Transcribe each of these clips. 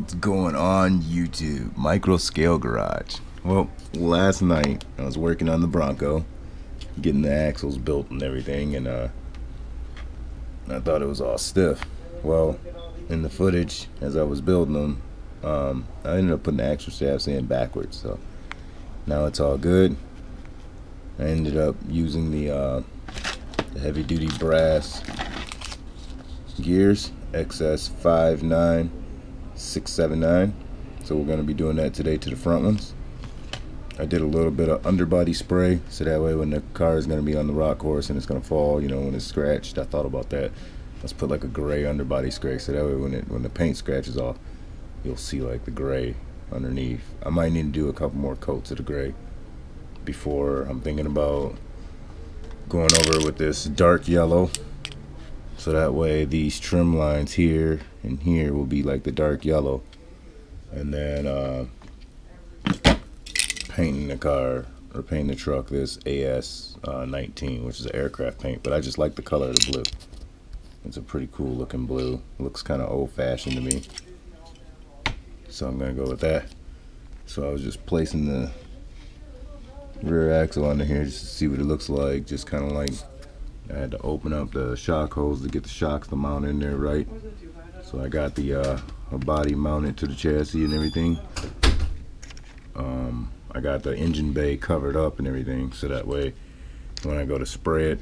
What's going on YouTube? MicroScaleGarage. Well, last night I was working on the Bronco, getting the axles built and everything, and I thought it was all stiff. Well, in the footage as I was building them, I ended up putting the axle shafts in backwards, so now it's all good. I ended up using the heavy duty brass gears, XS59679. So we're going to be doing that today to the front ones. I did a little bit of underbody spray, so that way when the car is going to be on the rock course and it's going to fall, you know, when it's scratched, I thought about that. Let's put like a gray underbody spray, so that way when the paint scratches off, you'll see like the gray underneath. I might need to do a couple more coats of the gray before. I'm thinking about going over with this dark yellow, so that way these trim lines here and here will be like the dark yellow, and then painting the car or painting the truck this AS19, which is an aircraft paint, but I just like the color of the blue. It's a pretty cool looking blue. It looks kind of old-fashioned to me, so I'm gonna go with that. So I was just placing the rear axle under here just to see what it looks like. Just kind of like, I had to open up the shock hose to get the shocks to mount in there right. So I got the body mounted to the chassis and everything. I got the engine bay covered up and everything, so that way when I go to spray it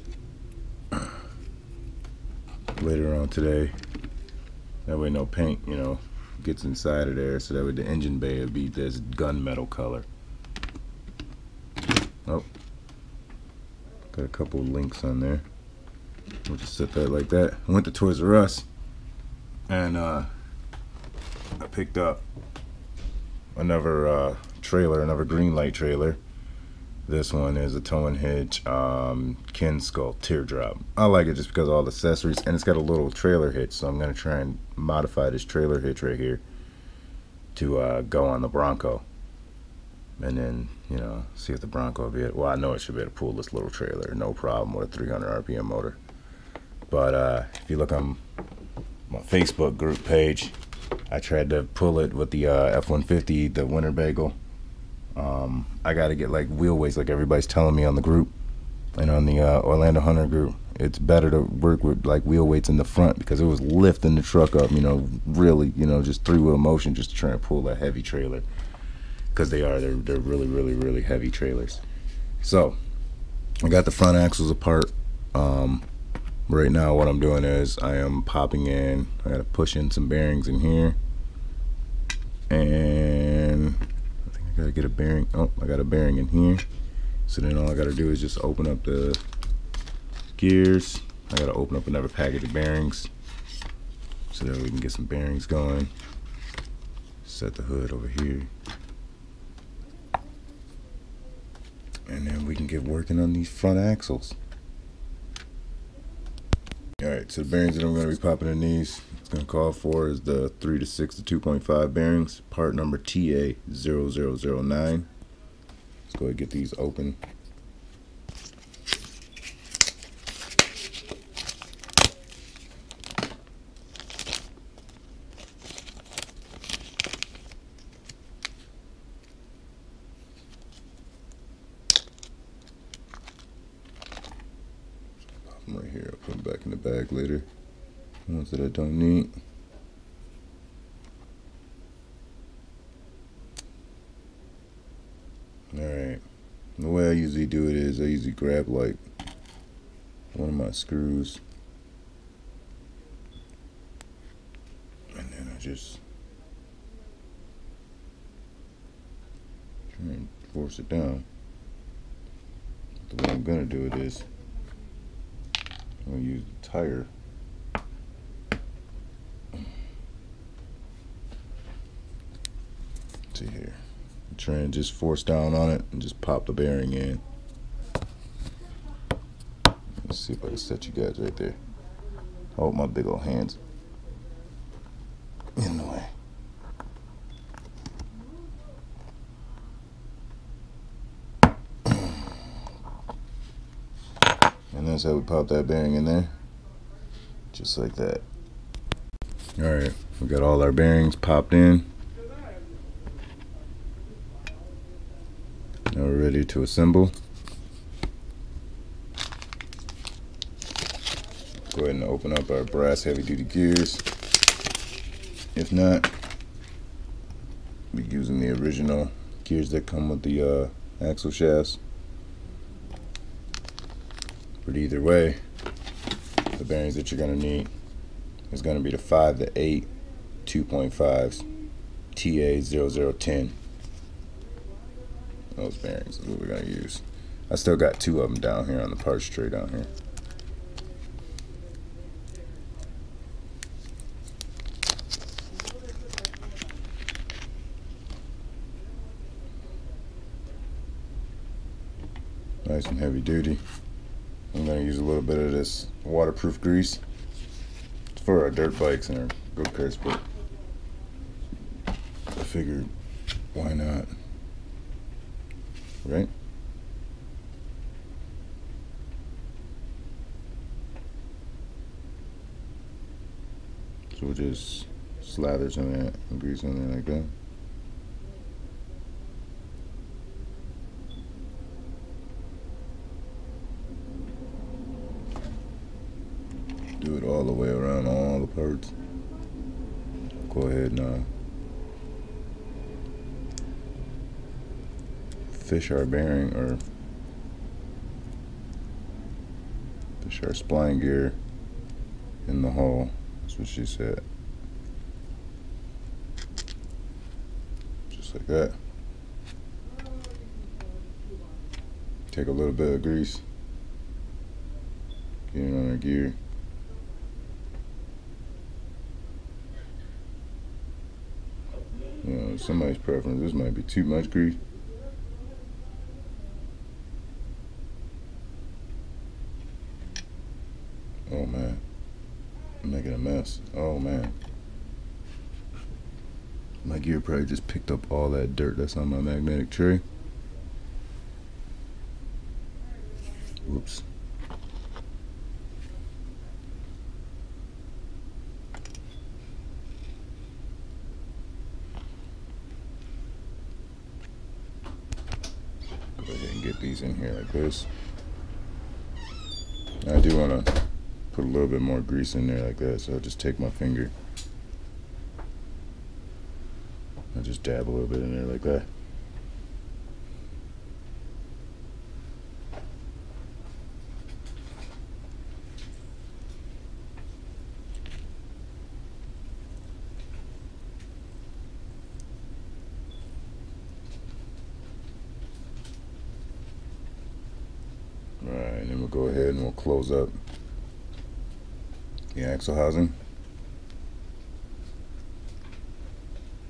later on today, that way no paint, you know, gets inside of there, so that way the engine bay will be this gunmetal color. Oh, got a couple links on there. We'll just set that like that. I went to Toys R Us and I picked up another trailer, another green light trailer. This one is a tow and hitch Ken Skull teardrop. I like it just because of all the accessories, and it's got a little trailer hitch, so I'm gonna try and modify this trailer hitch right here to go on the Bronco, and then, you know, see if the Bronco will be able, well, I know it should be able to pull this little trailer, no problem, with a 300 RPM motor. But if you look on my Facebook group page, I tried to pull it with the F-150, the Winnebago. I got to get like wheel weights, like everybody's telling me on the group and on the Orlando Hunter group. It's better to work with like wheel weights in the front, because it was lifting the truck up, you know, really, you know, just three-wheel motion, just trying to pull that heavy trailer, because they're really heavy trailers. So I got the front axles apart. Right now what I'm doing is I am popping in, I gotta push in some bearings in here, and I think I gotta get a bearing. Oh, I got a bearing in here. So then all I gotta do is just open up the gears. I gotta open up another package of bearings so that we can get some bearings going. Set the hood over here, and then we can get working on these front axles. Alright, so the bearings that I'm going to be popping in these, it's going to call for is the 3 to 6 to 2.5 bearings, part number TA0009. Let's go ahead and get these open. Right here, I'll put them back in the bag later, ones that I don't need. Alright, the way I usually do it is I usually grab like one of my screws, and then I just try and force it down. The way I'm gonna do it is I'm going to use the tire. See here. Try and just force down on it and just pop the bearing in. Let's see if I can set you guys right there. Oh, my big old hands in the way. And that's how we pop that bearing in there, just like that. Alright, we got all our bearings popped in. we're ready to assemble. Go ahead and open up our brass heavy duty gears. If not, we're using the original gears that come with the axle shafts. But either way, the bearings that you're going to need is going to be the 5 to 8 2.5s TA0010. Those bearings is what we're going to use. I still got 2 of them down here on the parts tray down here. Nice and heavy duty. I'm going to use a little bit of this waterproof grease. It's for our dirt bikes and our go-karts, but I figured, why not? Right? So we'll just slather some of that and grease on there like that. Do it all the way around all the parts. Go ahead and fish our bearing, or fish our spline gear in the hole. That's what she said. Just like that. Take a little bit of grease, get it on our gear. You know, somebody's preference, this might be too much grease. Oh man, I'm making a mess. Oh man. My gear probably just picked up all that dirt that's on my magnetic tray. Whoops. Go ahead and get these in here like this. I do want to put a little bit more grease in there like that, so I'll just take my finger. I'll just dab a little bit in there like that. Alright, and then we'll go ahead and we'll close up the axle housing.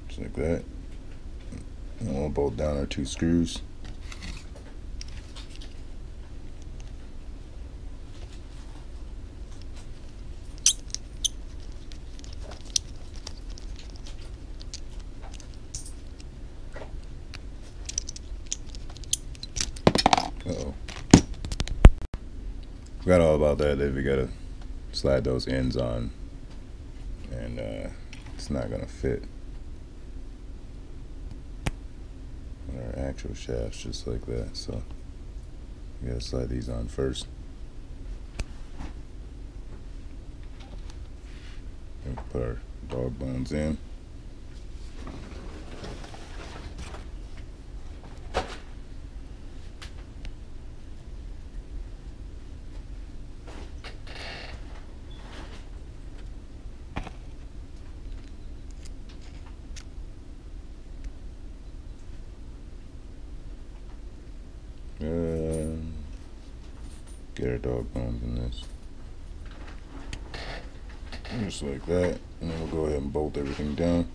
Just like that. And we'll bolt down our 2 screws. Uh-oh. Forgot all about that. We gotta slide those ends on, and it's not gonna fit on our actual shafts just like that, so we gotta slide these on first. And put our dog bones in. Get our dog bones in this. Just like that. And then we'll go ahead and bolt everything down.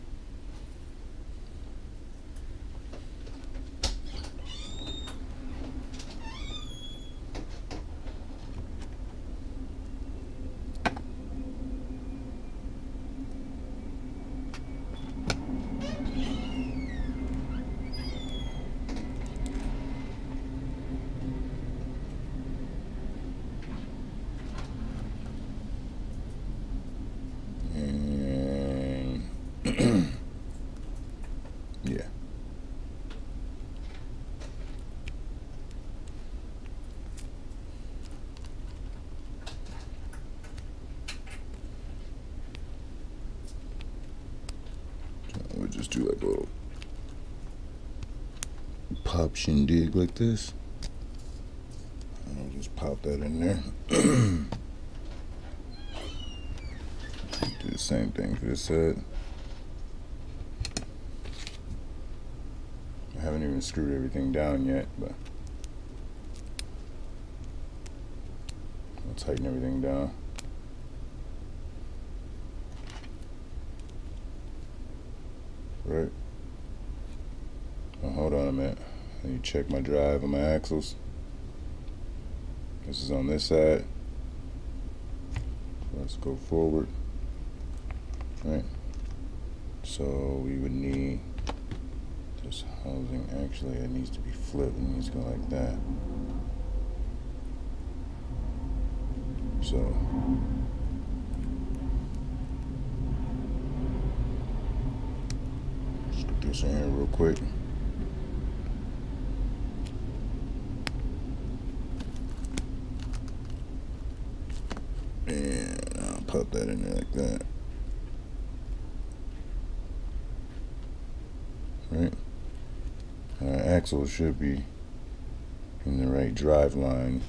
do like a little pop shindig like this. I'll just pop that in there. Do the same thing for this side. I haven't even screwed everything down yet, but I'll tighten everything down. Right. Now hold on a minute. I need to check my drive on my axles. This is on this side. Let's go forward. Right. So we would need this housing. Actually, it needs to be flipped. It needs to go like that. So just get this in here real quick. And I'll pop that in there like that. Right. Our axle should be in the right drive line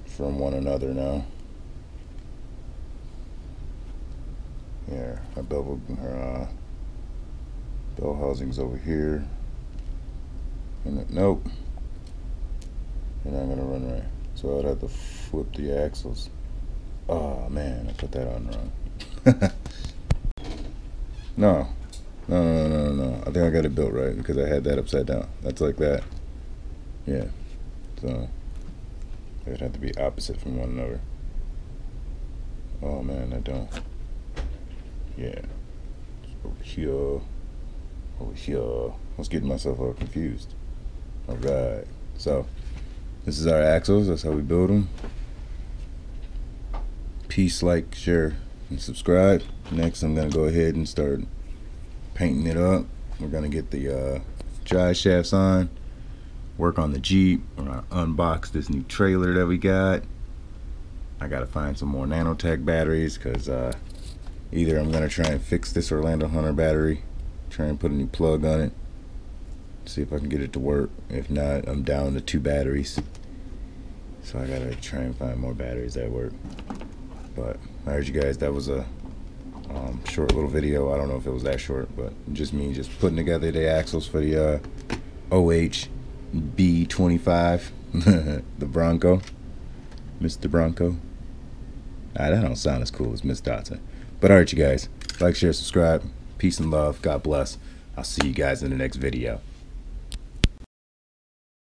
from one another now. Yeah, our bell housing's over here. And nope, they're not gonna run right. So I'd have to flip the axles. Oh man, I put that on wrong. No. I think I got it built right because I had that upside down. That's like that. Yeah. So they would have to be opposite from one another. Oh man, I don't. Yeah. Over here. Over here. I was getting myself all confused. Alright. So this is our axles. That's how we build them. Peace, like, share, and subscribe. Next, I'm going to go ahead and start painting it up. We're going to get the drive shafts on, work on the Jeep. We're going to unbox this new trailer that we got. I got to find some more nanotech batteries because either I'm going to try and fix this Orlando Hunter battery, try and put a new plug on it, see if I can get it to work. If not, I'm down to 2 batteries. So I got to try and find more batteries that work. But I heard you guys, that was a short little video. I don't know if it was that short, but just me just putting together the axles for the OH35, the Bronco, Mr. Bronco. That don't sound as cool as Miss Dotson. But alright you guys, like, share, subscribe, peace and love, God bless. I'll see you guys in the next video.